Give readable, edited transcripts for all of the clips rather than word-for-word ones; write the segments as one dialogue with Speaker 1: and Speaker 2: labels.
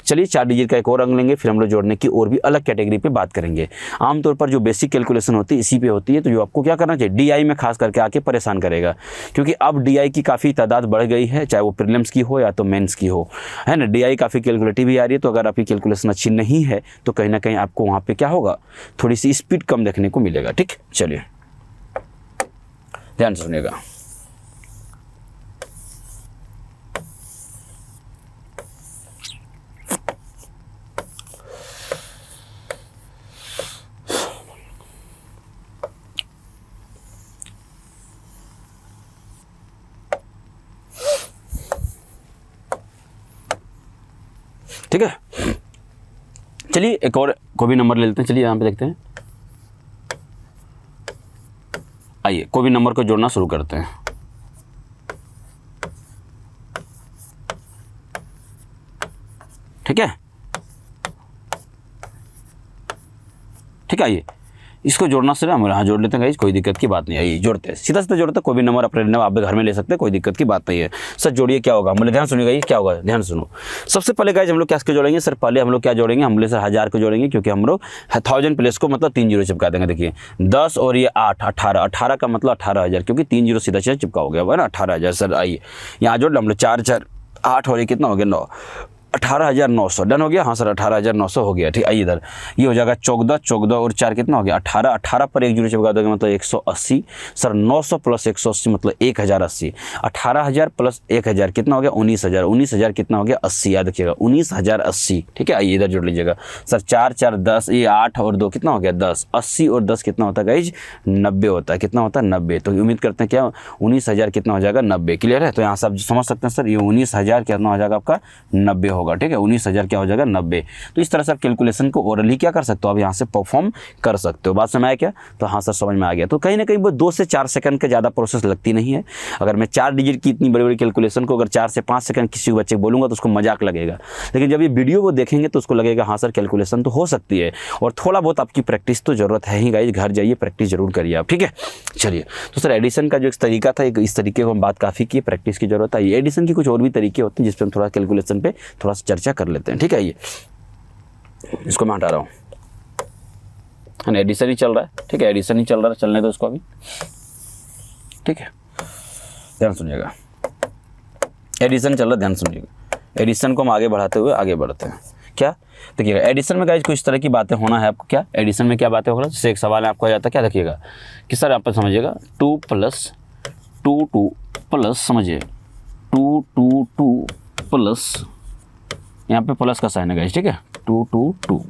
Speaker 1: चलिए 4 डिजिट का एक और अंक लेंगे, फिर हम लोग जोड़ने की और भी अलग कैटेगरी पे बात करेंगे। आमतौर पर जो बेसिक कैलकुलेशन होती है इसी पे होती है, तो जो आपको क्या करना चाहिए, डीआई में खास करके आके परेशान करेगा, क्योंकि अब डीआई की काफ़ी तादाद बढ़ गई है, चाहे वो प्रीलिम्स की हो या तो मेंस की हो, है ना। डीआई काफ़ी कैलकुलेटिव भी आ रही है, तो अगर आपकी कैलकुलेशन अच्छी नहीं है तो कहीं ना कहीं आपको वहाँ पे क्या होगा, थोड़ी सी स्पीड कम देखने को मिलेगा। ठीक, चलिए ध्यान से सुनिएगा। ठीक है, चलिए एक और कोई भी नंबर ले लेते हैं। चलिए यहाँ पे देखते हैं, आइए कोई भी नंबर को जोड़ना शुरू करते हैं। ठीक है, ठीक है, आइए इसको जोड़ना सिर्फ हम यहाँ जोड़ लेते हैं गाइस, कोई दिक्कत की बात नहीं। आइए जोड़ते हैं, सीधा सीधा जोड़ते हैं, कोई भी नंबर अपने नंबर आप घर में ले सकते हैं, कोई दिक्कत की बात नहीं है। सर जोड़िए, क्या होगा, बोले ध्यान सुनिएगा, ये क्या होगा, ध्यान सुनो। सबसे पहले गाइस हम लोग क्या जोड़ेंगे सर, पहले हम लोग क्या जोड़ेंगे, हम लोग सर 1000 को जोड़ेंगे, क्योंकि हम लोग 1000 प्लेस को मतलब 3 जीरो चिपका देंगे। देखिए 10 और ये 8, 18, 18 का मतलब 18,000, क्योंकि 3 जीरो सीधा सीधा चिपका हो गया है ना, 18,000। सर आइए यहाँ जोड़ हम लोग 4 4 8 और ये कितना हो गया 9, 18,900 डन हो गया। हाँ सर 18,900 हो गया। ठीक, आइए इधर ये हो जाएगा 14, 14 और 4 कितना हो गया 18, 18 पर एक जीरो चिपका दोगे मतलब 180। सर 900 प्लस 180 मतलब 1080। 18,000 प्लस 1000 कितना हो गया 19,000। 19,000 कितना हो गया 80, याद रखिएगा 19,080। ठीक है, आइए इधर जोड़ लीजिएगा सर 4 4 10, ये 8 और 2 कितना हो गया 10। 80 और 10 कितना होता है गाइज 90 होता है। कितना होता है 90। तो उम्मीद करते हैं क्या 19,000 कितना हो जाएगा 90। क्लियर है, तो यहाँ से आप समझ सकते हैं सर ये 19,000 कितना हो जाएगा आपका 90 होगा। ठीक है, 19,000 क्या हो जाएगा 90। तो इस तरह से आप कैलकुलेशन को ओरली क्या कर सकते हो, आप यहाँ से परफॉर्म कर सकते हो। बात समझ आया क्या, तो हाँ सर समझ में आ गया। तो कहीं ना कहीं वो 2 से 4 सेकंड का ज़्यादा प्रोसेस लगती नहीं है। अगर मैं 4 डिजिट की इतनी बड़ी बड़ी कैलकुलेशन को अगर 4 से 5 सेकंड किसी बच्चे को बोलूँगा तो उसको मजाक लगेगा, लेकिन जब ये वीडियो वो देखेंगे तो उसको लगेगा हाँ सर कैलकुलेशन तो हो सकती है। और थोड़ा बहुत आपकी प्रैक्टिस तो ज़रूरत है ही गाइस, घर जाइए प्रैक्टिस जरूर करिए आप। ठीक है, चलिए तो सर एडिशन का जो एक तरीका था, इस तरीके को हम बात काफ़ी की, प्रैक्टिस की जरूरत है। एडिशन की कुछ और भी तरीके होते हैं जिस पर हम थोड़ा कैलकुलेशन पे थोड़ा सा चर्चा कर लेते हैं। ठीक है, ये इसको मैं हटा रहा हूँ, एडिशन ही चल रहा है। ठीक है, एडिशन ही चल रहा है, चलने दो इसको अभी। ठीक है, ध्यान सुनिएगा, एडिशन चल रहा है, ध्यान सुनिएगा। एडिशन को हम आगे बढ़ाते हुए आगे बढ़ते हैं। क्या देखिएगा, एडिशन में गाइस कुछ तरह की बातें होना है आपको। क्या एडिशन में क्या बातें होगा, जैसे एक सवाल है आपको आ जाता है, क्या देखिएगा कि सर आप समझिएगा 2 + 2 2 प्लस समझिए 2 2 2 प्लस, यहाँ पे प्लस का साइन है गाइस। ठीक है, 2 2 2,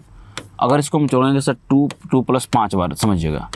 Speaker 1: अगर इसको हम जोड़ेंगे सर 2 2 + 5 बार, समझिएगा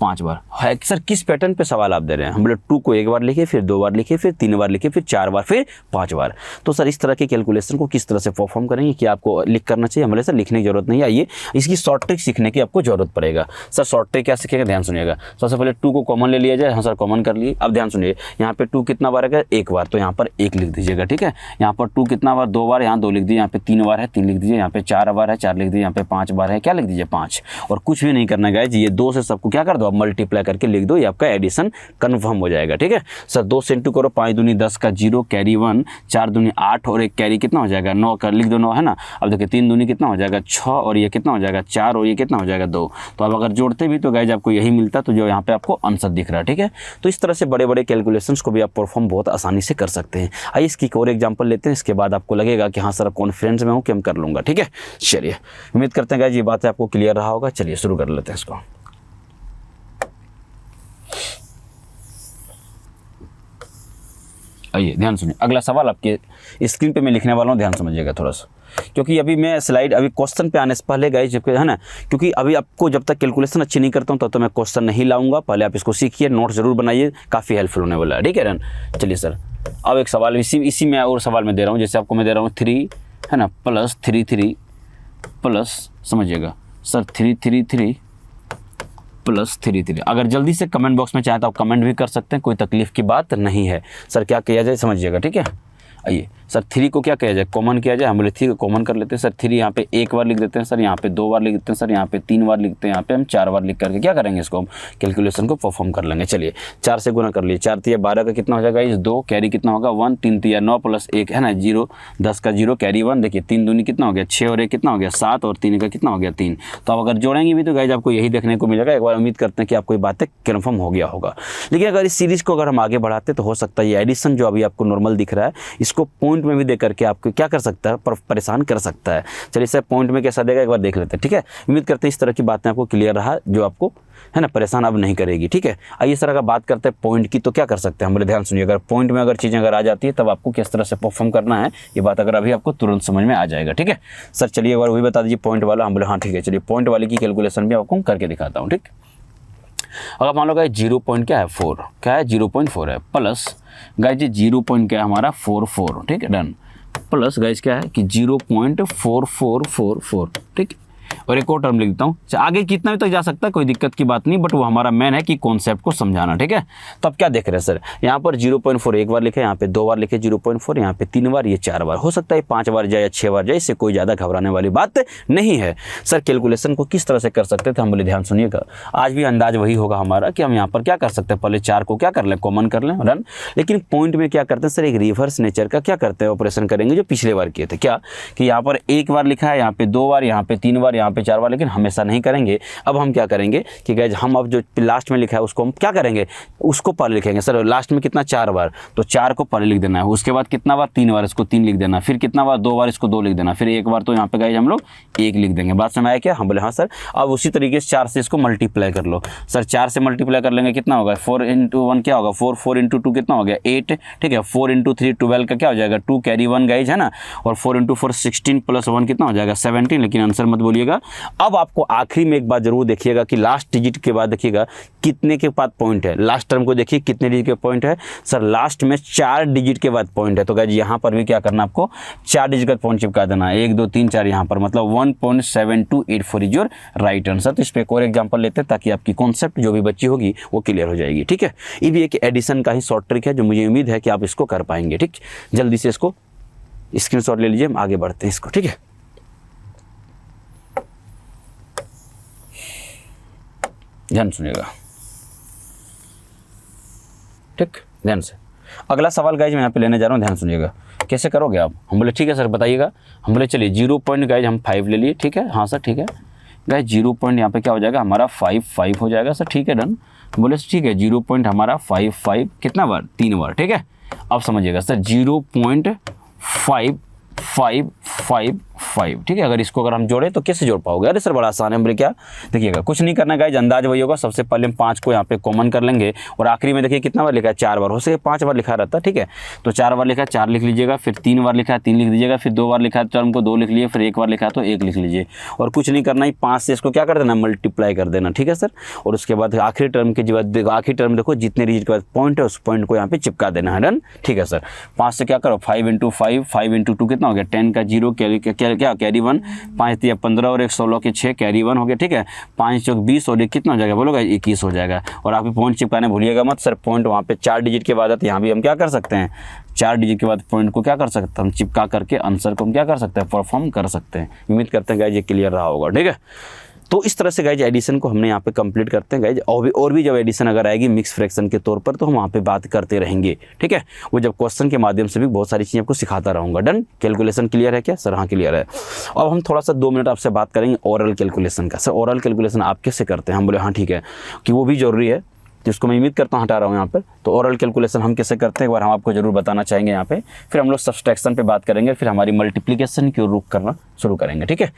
Speaker 1: 5 बार है। सर किस पैटर्न पे सवाल आप दे रहे हैं, हम लोग 2 को एक बार लिखे, फिर 2 बार लिखे, फिर 3 बार लिखे, फिर 4 बार, फिर 5 बार। तो सर इस तरह के कैलकुलेशन को किस तरह से परफॉर्म करेंगे कि आपको लिख करना चाहिए, हमारे सर लिखने की जरूरत नहीं है। आइए इसकी शॉर्ट ट्रिक सीखने की आपको जरूरत पड़ेगा। सर शॉर्ट ट्रिक क्या सीखेंगे, ध्यान सुनिएगा। सबसे पहले 2 को कॉमन ले लिया जाए। हाँ सर कॉमन कर लिए। अब ध्यान सुनिए, यहाँ पे 2 कितना बार है, एक बार, तो यहाँ पर 1 लिख दीजिएगा। ठीक है, यहाँ पर 2 कितना बार, 2 बार, यहाँ 2 लिख दीजिए। यहाँ पे 3 बार है, 3 लिख दीजिए। यहाँ पे 4 बार है, 4 लिख दीजिए। यहाँ पे 5 बार है, क्या लिख दीजिए 5। और कुछ भी नहीं करना गाइस, ये 2 से सबको क्या कर दो, अब मल्टीप्लाई करके लिख दो, ये आपका एडिशन कंफर्म हो जाएगा। ठीक है सर, 2 से इंटू करो, 5 दूनी 10 का 0 कैरी 1, 4 दूनी 8 और एक कैरी कितना हो जाएगा 9 का, लिख दो 9 है ना। अब देखिए 3 दूनी कितना हो जाएगा 6 और ये कितना हो जाएगा 4 और ये कितना हो जाएगा 2। तो अब अगर जोड़ते भी तो गाइस आपको यही मिलता, तो जो यहाँ पे आपको आंसर दिख रहा है। ठीक है, तो इस तरह से बड़े बड़े कैलकुलेशंस को भी आप परफॉर्म बहुत आसानी से कर सकते हैं। आइए इसकी एक और एग्जाम्पल लेते हैं, इसके बाद आपको लगेगा कि हाँ सर कॉन्फिडेंस में हूँ कि हम कर लूँगा। ठीक है, चलिए उम्मीद करते हैं गाइस ये बात आपको क्लियर रहा होगा। चलिए शुरू कर लेते हैं इसको। आइए ध्यान सुनिए, अगला सवाल आपके स्क्रीन पे मैं लिखने वाला हूँ, ध्यान समझिएगा थोड़ा सा, क्योंकि अभी मैं स्लाइड अभी क्वेश्चन पे आने से पहले गाइस जब है ना, क्योंकि अभी आपको जब तक कैलकुलेशन अच्छी नहीं करता हूँ तब तो मैं क्वेश्चन नहीं लाऊंगा। पहले आप इसको सीखिए, नोट जरूर बनाइए, काफ़ी हेल्पफुल होने वाला है। ठीक है रन, चलिए सर अब एक सवाल इसी में और सवाल में दे रहा हूँ, जैसे आपको मैं दे रहा हूँ 3 है ना प्लस 3 3 प्लस समझिएगा सर 3 3 3 प्लस 3 3। अगर जल्दी से कमेंट बॉक्स में चाहे तो आप कमेंट भी कर सकते हैं, कोई तकलीफ की बात नहीं है। सर क्या किया जाए समझिएगा। ठीक है, आइए सर 3 को क्या किया जाए, कॉमन किया जाए। हम बोले 3 को कॉमन कर लेते हैं सर। 3 यहाँ पे एक बार लिख देते हैं सर, यहाँ पे 2 बार लिख देते हैं सर, यहाँ पे 3 बार लिखते हैं, यहाँ पे हम 4 बार लिख करके क्या करेंगे, इसको हम कैलकुलेशन को परफॉर्म कर लेंगे। चलिए 4 से गुना कर लिए, 4 तिया 12 का कितना हो जाएगा, इस 2 कैरी कितना होगा 1, 3 तिया 9 प्लस 1 है ना 0, 10 का 0 कैरी 1। देखिए 3 दूनी कितना हो गया 6 और 1 कितना हो गया 7 और 3 का कितना हो गया 3। तो अब अगर जोड़ेंगे भी तो गाइज आपको यही देखने को मिलेगा। एक बार उम्मीद करते हैं कि आपको ये बातें कन्फर्म हो गया होगा। लेकिन अगर इस सीरीज को अगर हम आगे बढ़ाते तो हो सकता है ये एडिशन जो अभी आपको नॉर्मल दिख रहा है इसको पॉइंट में भी दे करके आपको क्या कर सकता है, परेशान कर सकता है। चलिए सर पॉइंट में कैसा देगा एक बार देख लेते हैं, ठीक है। उम्मीद करते हैं इस तरह की बातें आपको क्लियर रहा, जो आपको है ना परेशान अब नहीं करेगी, ठीक है। आइए सर अगर बात करते हैं पॉइंट की तो क्या कर सकते हैं हम बोले, ध्यान सुनिए। अगर पॉइंट में अगर चीज़ें अगर आ जाती है तब आपको किस तरह से परफॉर्म करना है ये बात अगर अभी आपको तुरंत समझ में आ जाएगा, ठीक है। सर चलिए एक बार वही बता दीजिए पॉइंट वाला। हम बोले हाँ ठीक है, चलिए पॉइंट वाले की कैलकुलेशन भी आपको करके दिखाता हूँ, ठीक। अगर मान लो गाइस 0 पॉइंट क्या है 4, क्या है 0.4 है, प्लस गाइस ये 0 पॉइंट क्या है हमारा 44, ठीक है डन। प्लस गाइस क्या है कि 0.4444, ठीक। और एक और टर्म लिख देता हूँ, आगे कितना भी तक जा सकता है कोई दिक्कत की बात नहीं, बट वो हमारा मेन है कि कॉन्सेप्ट को समझाना, ठीक है। तो अब क्या देख रहे हैं सर, यहाँ पर 0.4 एक बार लिखे, यहाँ पे 2 बार लिखे 0.4, यहाँ पे 3 बार, ये 4 बार, हो सकता है 5 बार जाए या 6 बार जाए, इससे कोई ज़्यादा घबराने वाली बात नहीं है। सर कैलकुलेशन को किस तरह से कर सकते थे हम बोले, ध्यान सुनिएगा। आज भी अंदाज वही होगा हमारा कि हम यहाँ पर क्या कर सकते हैं, पहले 4 को क्या कर लें कॉमन कर लें रन। लेकिन पॉइंट में क्या करते हैं सर, एक रिवर्स नेचर का क्या करते हैं ऑपरेशन करेंगे जो पिछले बार किए थे। क्या कि यहाँ पर एक बार लिखा है, यहाँ पे 2 बार, यहाँ पे 3 बार, यहाँ पे 4 बार, लेकिन हमेशा नहीं करेंगे। अब हम क्या करेंगे कि गाइस हम अब जो लास्ट में लिखा है उसको हम क्या करेंगे, उसको पहले लिखेंगे। सर लास्ट में कितना 4 बार, तो 4 को पहले लिख देना है, उसके बाद कितना बार 3 बार, इसको 3 लिख देना, फिर कितना बार 2 बार, इसको 2 लिख देना, फिर एक बार, तो यहाँ पे गाइस हम लोग 1 लिख देंगे। बात समझ आया क्या, हम बोले हाँ सर। अब उसी तरीके से 4 से इसको मल्टीप्लाई कर लो। सर 4 से मल्टीप्लाई कर लेंगे कितना होगा 4 × 1 क्या होगा 4, 4 × 2 कितना हो गया 8, ठीक है। 4 × 3 12 का क्या हो जाएगा 2 कैरी 1 गाइस है ना, और 4 × 4 16 प्लस 1 कितना हो जाएगा 17। लेकिन आंसर मत बोलिएगा। अब आपको आखिरी में एक बात जरूर देखिएगा कि लास्ट डिजिट के बाद देखिएगा कितने के बाद पॉइंट है। लास्ट टर्म को देखिए कितने डिजिट के पॉइंट है सर, लास्ट में 4 डिजिट के बाद पॉइंट है। तो गाइस यहाँ पर भी क्या करना आपको 4 डिजिट का पॉइंट चिपका देना, 1 2 3 4 यहाँ पर, मतलब 1.7284 इज योर राइट आंसर। तो इस पर एक और एग्जाम्पल लेते हैं ताकि आपकी कॉन्सेप्ट जो भी बच्ची होगी वो क्लियर हो जाएगी, ठीक है। ये भी एक एडिशन का ही शॉर्ट ट्रिक है जो मुझे उम्मीद है कि आप इसको कर पाएंगे, ठीक। जल्दी से इसको स्क्रीनशॉट ले लीजिए, हम आगे बढ़ते हैं इसको, ठीक है। ध्यान सुनिएगा, ठीक, ध्यान से। अगला सवाल गाइज मैं यहाँ पे लेने जा रहा हूँ, ध्यान सुनिएगा। कैसे करोगे आप, हम बोले ठीक है सर बताइएगा। हम बोले चलिए 0 पॉइंट गाइज हम 5 ले लिए, ठीक है। हाँ सर ठीक है गाइज 0 पॉइंट यहाँ पे क्या हो जाएगा हमारा 5 हो जाएगा सर, ठीक है डन। बोले ठीक है 0 पॉइंट हमारा 5 कितना बार 3 बार, ठीक है। अब समझिएगा सर 0.555, ठीक है। अगर इसको अगर हम जोड़े तो कैसे जोड़ पाओगे, अरे सर बड़ा आसान है। हमने क्या देखिएगा, कुछ नहीं करना गाइज, अंदाज वही होगा। सबसे पहले हम 5 को यहाँ पे कॉमन कर लेंगे और आखिरी में देखिए कितना बार लिखा है 4 बार, हो सके 5 बार लिखा रहता, ठीक है। तो 4 बार लिखा है 4 लिख लीजिएगा, फिर 3 बार लिखा है 3 लिख दीजिएगा, फिर 2 बार लिखा है टर्म को 2 लिख लीजिए, फिर 1 बार लिखा है तो 1 लिख लीजिए। और कुछ नहीं करना ही 5 से इसको क्या कर देना मल्टीप्लाई कर देना, ठीक है सर। और उसके बाद आखिरी टर्म के बाद आखिरी टर्म देखो जितने डिजिट के बाद पॉइंट है उस पॉइंट को यहाँ पे चिपका देना है, डन, ठीक है सर। 5 से क्या करो 5 × 5, 5 × 2 कितना हो गया 10 का 0 कैरी 1, 5 × 15 और 1 16 के 6 कैरी 1 हो गया, ठीक है। 5 × 20 और 1 कितना हो जाएगा बोलोगे 21 हो जाएगा। और आप पॉइंट चिपकाने भूलिएगा मत सर, पॉइंट वहाँ पे 4 डिजिट के बाद है, तो यहाँ भी हम क्या कर सकते हैं 4 डिजिट के बाद पॉइंट को क्या कर सकते हैं हम चिपका करके आंसर को हम क्या कर सकते हैं परफॉर्म कर सकते हैं। उम्मीद करते हैं गाइज ये क्लियर रहा होगा, ठीक है। तो इस तरह से गाइज एडिशन को हमने यहाँ पे कंप्लीट करते हैं गाइज। और भी जब एडिशन अगर आएगी मिक्स फ्रैक्शन के तौर पर तो हम वहाँ पे बात करते रहेंगे, ठीक है। वो जब क्वेश्चन के माध्यम से भी बहुत सारी चीज़ें आपको सिखाता रहूँगा, डन। कैलकुलेशन क्लियर है क्या सर, हाँ क्लियर है। अब हम थोड़ा सा 2 मिनट आपसे बात करेंगे ओरल कैलकुलेशन का। सर ओरल कैलकुलेशन आप कैसे करते हैं, हम बोले हाँ ठीक है कि वो भी ज़रूरी है, जिसको मैं उम्मीद करता हूँ हटा रहा हूँ यहाँ पर। तो ओरल कैलकुलेशन हम कैसे करते हैं एक बार हम आपको जरूर बताना चाहेंगे यहाँ पे। फिर हम लोग सब्सट्रैक्शन पे बात करेंगे, फिर हमारी मल्टीप्लिकेशन की ओर रुख करना शुरू करेंगे, ठीक है।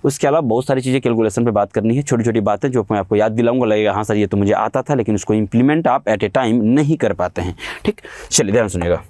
Speaker 1: उसके अलावा बहुत सारी चीज़ें कैलकुलेशन पे बात करनी है, छोटी छोटी बातें जो मैं आपको याद दिलाऊंगा, लगेगा हाँ सर ये तो मुझे आता था, लेकिन उसको इंप्लीमेंट आप एट ए टाइम नहीं कर पाते हैं, ठीक। चलिए ध्यान सुनिएगा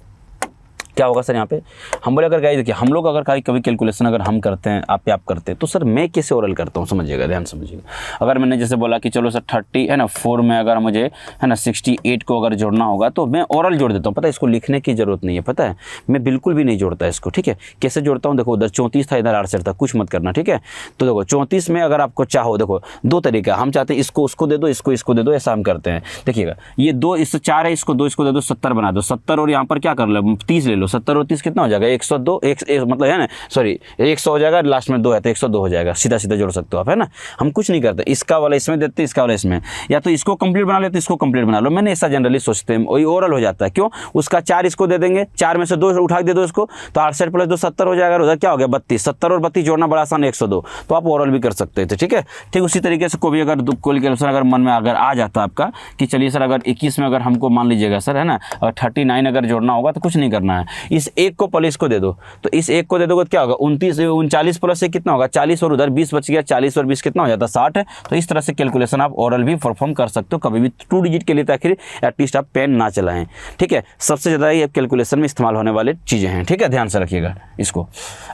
Speaker 1: क्या होगा सर यहाँ पे। हम बोले अगर गाइस देखिए हम लोग अगर कभी कैलकुलेशन अगर हम करते हैं आप करते हैं तो सर मैं कैसे ओरल करता हूँ समझिएगा, ध्यान समझिएगा। अगर मैंने जैसे बोला कि चलो सर 30 है ना 4 में अगर मुझे है ना 68 को अगर जोड़ना होगा तो मैं ओरल जोड़ देता हूँ, पता है इसको लिखने की जरूरत नहीं है, पता है मैं बिल्कुल भी नहीं जोड़ता इसको, ठीक है। कैसे जोड़ता हूँ देखो, उधर 34 था इधर 68 था, कुछ मत करना, ठीक है। तो देखो 34 में अगर आपको चाहो, देखो 2 तरीका, हम चाहते हैं इसको उसको दे दो, इसको दे दो, ऐसा हम करते हैं। देखिएगा ये 2 इससे 4 है, इसको 2 इसको दे दो, 70 बना दो, 70 और यहाँ पर क्या कर लो 30 ले लो, 70 और 30 कितना हो जाएगा 102, मतलब है ना, सॉरी 100 हो जाएगा, लास्ट में 2 है तो 102 हो जाएगा, सीधा सीधा जोड़ सकते हो आप, है ना। हम कुछ नहीं करते, इसका वाला इसमें देते, इसका वाला इसमें, या तो इसको कंप्लीट बना लेते, इसको कंप्लीट बना लो। मैंने ऐसा जनरली सोचते हैं, वही ओरल हो जाता है। क्यों? उसका 4 इसको दे देंगे, 4 में से 2 उठा दे दो इसको, तो 68 प्लस 2 70 हो जाएगा, उधर क्या हो गया 32, 70 और 32 जोड़ना बड़ा आसान 102, तो आप ओरल भी कर सकते थे, ठीक है। ठीक उसी तरीके से कोई भी अगर कैलकुलेशन अगर मन में अगर आ जाता है आपका कि चलिए सर अगर 21 में अगर हमको मान लीजिएगा सर, है ना, और 39 अगर जोड़ना होगा तो कुछ नहीं करना है, इस एक को पहले इसको दे दो, तो इस एक को दे दोगे तो क्या होगा 39 प्लस से कितना होगा 40, और उधर 20 बच गया, 40 और 20 कितना हो जाता है 60 है। तो इस तरह से कैलकुलेशन आप ओरल भी परफॉर्म कर सकते हो कभी भी 2 डिजिट के लिए, ताकि एटलीस्ट आप पेन ना चलाएं, ठीक है। सबसे ज़्यादा ये कैलकुलेशन में इस्तेमाल होने वाली चीज़ें हैं, ठीक है, ध्यान से रखिएगा इसको।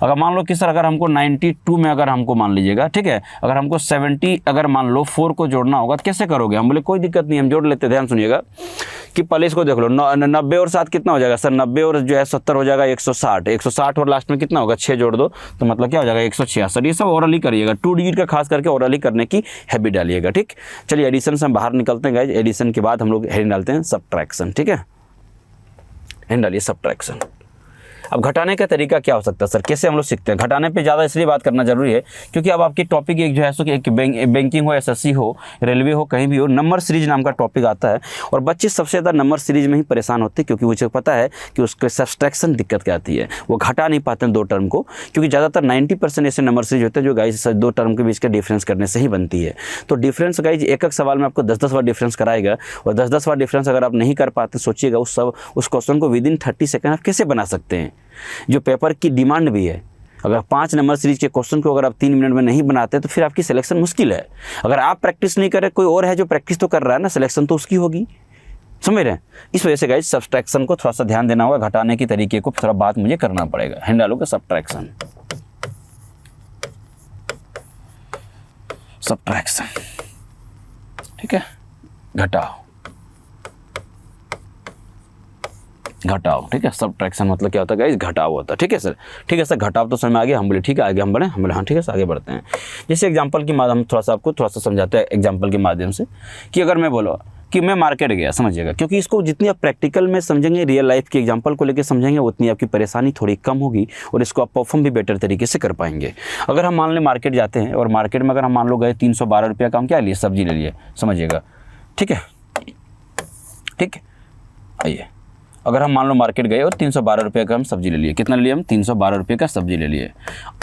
Speaker 1: अगर मान लो कि सर अगर हमको 92 में अगर हमको मान लीजिएगा, ठीक है, अगर हमको 70 अगर मान लो 4 को जोड़ना होगा तो कैसे करोगे? हम बोले कोई दिक्कत नहीं, हम जोड़ लेते। ध्यान सुनिएगा कि पहले इसको देख लो, 90 और 7 कितना हो जाएगा सर, 90 और जो है 70 हो जाएगा 160, 160 और लास्ट में कितना होगा 6 जोड़ दो, तो मतलब क्या हो जाएगा 166। ये सब ओरली करिएगा, 2 डिजिट का खास करके ओरली करने की हैबिट डालिएगा, ठीक। चलिए एडिशन से हम बाहर निकलते हैं गाइस। एडिशन के बाद हम लोग हेडिंग डालते हैं सब्ट्रैक्शन, ठीक है, हेडिंग डालिए सब्ट्रैक्शन। अब घटाने का तरीका क्या हो सकता है सर, कैसे हम लोग सीखते हैं? घटाने पे ज़्यादा इसलिए बात करना जरूरी है क्योंकि अब आपकी टॉपिक एक जो है सो कि एक बैंकिंग हो, एसएससी हो, रेलवे हो, कहीं भी हो, नंबर सीरीज नाम का टॉपिक आता है और बच्चे सबसे ज़्यादा नंबर सीरीज में ही परेशान होते हैं क्योंकि मुझे पता है कि उसके सब्ट्रैक्शन दिक्कत क्या आती है, वो घटा नहीं पाते हैं 2 टर्म को, क्योंकि ज़्यादातर 90% ऐसे नंबर सीरीज होते हैं जो गाइस 2 टर्म के बीच का डिफरेंस करने से ही बनती है। तो डिफरेंस गाइस एक सवाल में आपको 10-10 बार डिफरेंस कराएगा और 10-10 बार डिफरेंस अगर आप नहीं कर पाते, सोचिएगा उस क्वेश्चन को विदिन 30 सेकेंड आप कैसे बना सकते हैं, जो पेपर की डिमांड भी है। अगर 5 नंबर सीरीज के क्वेश्चन को अगर आप 3 मिनट में नहीं बनाते तो फिर आपकी सिलेक्शन मुश्किल है। अगर आप प्रैक्टिस नहीं करें, कोई और है जो प्रैक्टिस तो कर रहा है ना, सिलेक्शन तो उसकी होगी, समझ रहे हैं। इस वजह से गाइस सब्ट्रैक्शन को थोड़ा सा ध्यान देना होगा, घटाने की तरीके को थोड़ा बात मुझे करना पड़ेगा। हैंड डालोगे सब्ट्रैक्शन, सब्ट्रैक्शन, ठीक है, घटाओ, ठीक है। सब्ट्रैक्शन मतलब क्या होता है गाइस, घटाव होता है, ठीक है सर। ठीक है सर, घटाव तो समझ में आ गया, हम बोले ठीक है आगे हम बढ़े, हम बोले हाँ ठीक है सर आगे बढ़ते हैं। जैसे एग्जांपल के माध्यम थोड़ा सा आपको थोड़ा सा समझाते हैं एग्जांपल के माध्यम से कि अगर मैं बोलो कि मैं मार्केट गया, समझिएगा, क्योंकि इसको जितनी आप प्रैक्टिकल में समझेंगे, रियल लाइफ के एग्जांपल को लेकर समझेंगे, उतनी आपकी परेशानी थोड़ी कम होगी और इसको आप परफॉर्म भी बेटर तरीके से कर पाएंगे। अगर हम मान लें मार्केट जाते हैं और मार्केट में अगर हम मान लो गए 312 रुपये का हम क्या लिए, सब्जी ले लिए, समझिएगा, ठीक है, ठीक। आइए अगर हम मान लो मार्केट गए और 312 रुपये का हम सब्जी ले लिए, कितना ले लिए हम 312 रुपये का सब्जी ले लिए।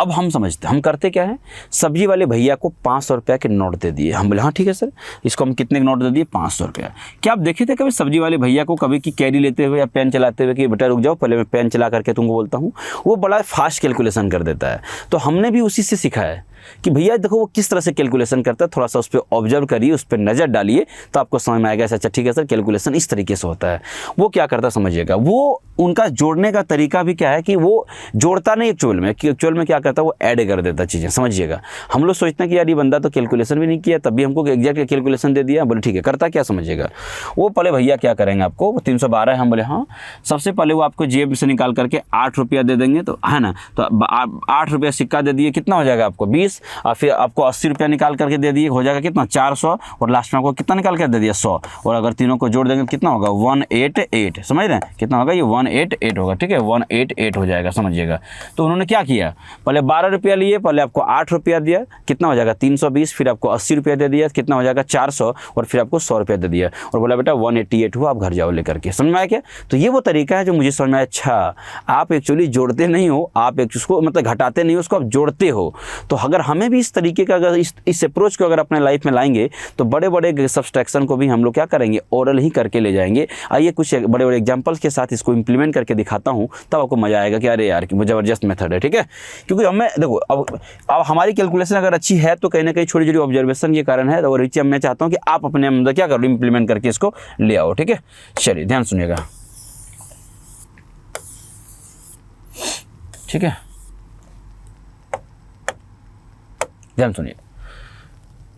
Speaker 1: अब हम समझते हम करते क्या है, सब्जी वाले भैया को 500 रुपये के नोट दे दिए। हम बोले हाँ ठीक है सर, इसको हम कितने के नोट दे दिए 500 रुपया। क्या आप देखे थे कभी सब्जी वाले भैया को कभी कि कैरी लेते हुए या पेन चलाते हुए कि बेटा रुक जाओ पहले मैं पेन चला करके तुमको बोलता हूँ? वो बड़ा फास्ट कैलकुलेशन कर देता है। तो हमने भी उसी से सीखा है कि भैया देखो वो किस तरह से कैलकुलेशन करता है, थोड़ा सा उस पर ऑब्जर्व करिए, उस पर नज़र डालिए तो आपको समझ में आएगा। अच्छा ठीक है सर, कैलकुलेशन इस तरीके से होता है। वो क्या करता है समझिएगा, वो उनका जोड़ने का तरीका भी क्या है कि वो जोड़ता नहीं एक्चुअल में, कि एक्चुअल में क्या करता है वो ऐड कर देता चीज़ें, समझिएगा। हम लोग सोचते हैं कि यार ये बंदा तो कैलकुलेशन भी नहीं किया तब भी हमको एग्जैक्ट कैलकुलेशन दे दिया। बोले ठीक है, करता क्या समझिएगा, वो पहले भैया क्या करेंगे आपको, वो 312 है, हम बोले हाँ, सबसे पहले वो आपको जेब से निकाल करके 8 रुपया दे देंगे, तो है ना, तो 8 रुपया सिक्का दे दिए, कितना हो जाएगा आपको 20, और फिर आपको 80 रुपया निकाल करके दे दिए, हो जाएगा कितना 400, और लास्ट में आपको कितना निकाल कर दे दिया 100, और अगर तीनों को जोड़ देंगे तो कितना होगा 188, समझ रहे हैं कितना होगा, ये 188 होगा, ठीक है 188 हो जाएगा, समझिएगा। तो उन्होंने क्या किया, पहले 12 रुपया लिए, पहले आपको 8 रुपया दिया, कितना हो जाएगा 320, फिर आपको 80 रुपया दे दिया, कितना हो जाएगा 400, और फिर आपको 100 रुपया दे दिया, और बोला बेटा 188 हुआ, आप घर जाओ लेकर के। समझ में आया क्या? तो ये वो तरीका है जो मुझे समझ में आया। अच्छा, आप एक्चुअली जोड़ते नहीं हो, आप उसको मतलब घटाते नहीं हो, उसको आप जोड़ते हो। तो अगर हमें भी इस तरीके का अगर इस अप्रोच को अगर अपने लाइफ में लाएंगे तो बड़े बड़े सब्सट्रैक्शन को भी हम लोग क्या करेंगे, ओरल ही करके ले जाएंगे। आइए कुछ बड़े बड़े एग्जांपल्स के साथ इसको इंप्लीमेंट करके दिखाता हूं, तब आपको मजा आएगा कि अरे यार वो ज़बरदस्त मेथड है, ठीक है। क्योंकि हमें देखो अब हमारी कैलकुलेशन अगर अच्छी है तो कहीं ना कहीं छोटी छोटी ऑब्जर्वेशन के कारण है, और रीचे मैं चाहता हूँ कि आप अपने अंदर क्या करो, इंप्लीमेंट करके इसको ले आओ, ठीक है। चलिए ध्यान सुनिएगा, ठीक है, ध्यान सुनिए।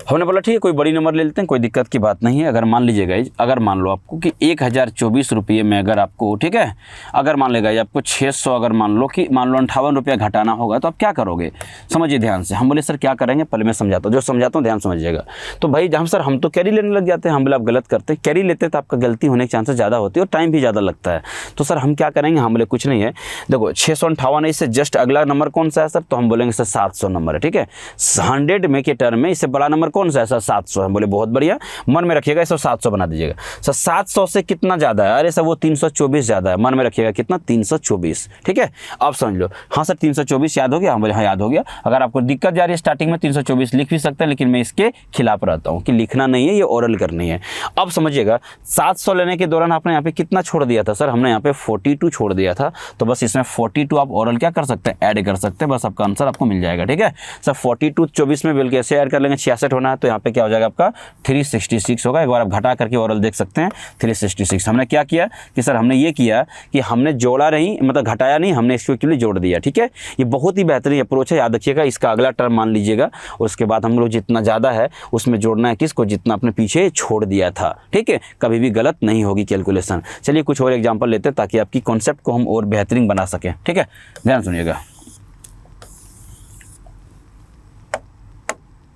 Speaker 1: हमने बोला ठीक है कोई बड़ी नंबर ले लेते हैं, कोई दिक्कत की बात नहीं है। अगर मान लीजिए गाइज, अगर मान लो आपको कि 1024 रुपये में अगर आपको, ठीक है, अगर मान लेगा आपको 600, अगर मान लो 58 रुपया घटाना होगा तो आप क्या करोगे, समझिए ध्यान से। हम बोले सर क्या करेंगे, पहले मैं समझाता हूँ, जो समझाता हूँ ध्यान समझिएगा। तो भाई हम सर हम तो कैरी लेने लग जाते हैं। हम बोले आप गलत करते हैं, कैरी लेते तो आपका गलती होने के चांसेस ज़्यादा होती है और टाइम भी ज़्यादा लगता है। तो सर हम क्या करेंगे, हम बोले कुछ नहीं है, देखो 658 है, इससे जस्ट अगला नंबर कौन सा है सर, तो हम बोलेंगे सर 700 नंबर है, ठीक है। 100 में के टर्म में इससे बड़ा नंबर कौन सा है सर, 700 है। बोले बहुत बढ़िया, मन में रखिएगा इसे 700 बना दीजिएगा। सर 700 से कितना ज़्यादा है, अरे सर वो 324 ज़्यादा है, मन में रखिएगा कितना, 324, ठीक है। अब समझ लो, हाँ सर 324 याद हो गया, हम बोले हाँ याद हो गया। अगर आपको दिक्कत जा रही है स्टार्टिंग में 324 लिख भी सकते हैं, लेकिन मैं इसके खिलाफ रहता हूँ कि लिखना नहीं है, ये ओरल करनी है। अब समझिएगा 700 लेने के दौरान आपने यहाँ पे कितना छोड़ दिया था सर, हमने यहाँ पे 42 छोड़ दिया था। तो बस इसमें 42 आप ओरल क्या कर सकते हैं, ऐड कर सकते हैं, बस आपका आंसर आपको मिल जाएगा, ठीक है। सर 42 24 में बिल कैसे ऐड कर लेंगे, 66 होना है, तो यहाँ पे क्या हो जाएगा आपका 366 होगा। एक बार आप घटा करके ओरल देख सकते हैं 366। हमने क्या किया कि सर हमने ये किया कि हमने जोड़ा नहीं, मतलब घटाया नहीं, हमने इसको एक्चुअली जोड़ दिया, ठीक है। ये बहुत ही बेहतरीन अप्रोच है, याद रखिएगा। इसका अगला टर्म मान लीजिएगा और उसके बाद हम लोग जितना ज़्यादा है उसमें जोड़ना है किसको, जितना अपने पीछे छोड़ दिया था, ठीक है। कभी भी गलत नहीं होगी कैलकुलेशन। चलिए कुछ और एग्जाम्पल लेते हैं ताकि आपकी कॉन्सेप्ट को हम और बेहतरीन बना सकें, ठीक है। ध्यान सुनिएगा,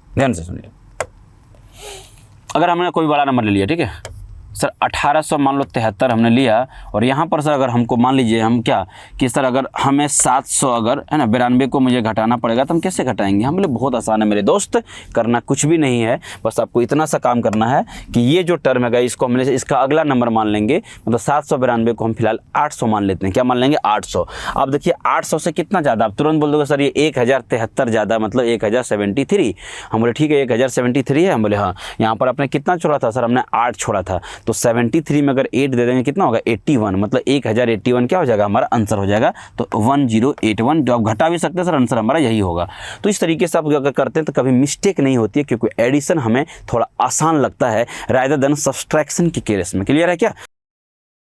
Speaker 1: ध्यान से सुनिए। अगर हमने कोई बड़ा नंबर ले लिया, ठीक है सर 1800 मान लो 73 हमने लिया, और यहाँ पर सर अगर हमको मान लीजिए हम क्या कि सर अगर हमें 700 अगर है ना 92 को मुझे घटाना पड़ेगा, तो हम कैसे घटाएंगे। हम बोले बहुत आसान है मेरे दोस्त, करना कुछ भी नहीं है, बस आपको इतना सा काम करना है कि ये जो टर्म है इसको हमने इसका अगला नंबर मान लेंगे, मतलब 792 को हम फिलहाल 800 मान लेते हैं। क्या मान लेंगे, 800। अब देखिए 800 से कितना ज़्यादा, आप तुरंत बोल दोगे सर ये 1073 ज़्यादा, मतलब 1073। हम बोले ठीक है 1073 है। हम बोले हाँ, यहाँ पर आपने कितना छोड़ा था सर, हमने 8 छोड़ा था, तो 73 में अगर 8 दे देंगे कितना होगा, 81, मतलब 1081 क्या हो जाएगा, हमारा आंसर हो जाएगा। तो 1081, जो आप घटा भी सकते हैं सर, आंसर हमारा यही होगा। तो इस तरीके से आप अगर करते हैं तो कभी मिस्टेक नहीं होती है, क्योंकि एडिशन हमें थोड़ा आसान लगता है रादर देन सब्सट्रैक्शन के केस में। क्लियर है क्या।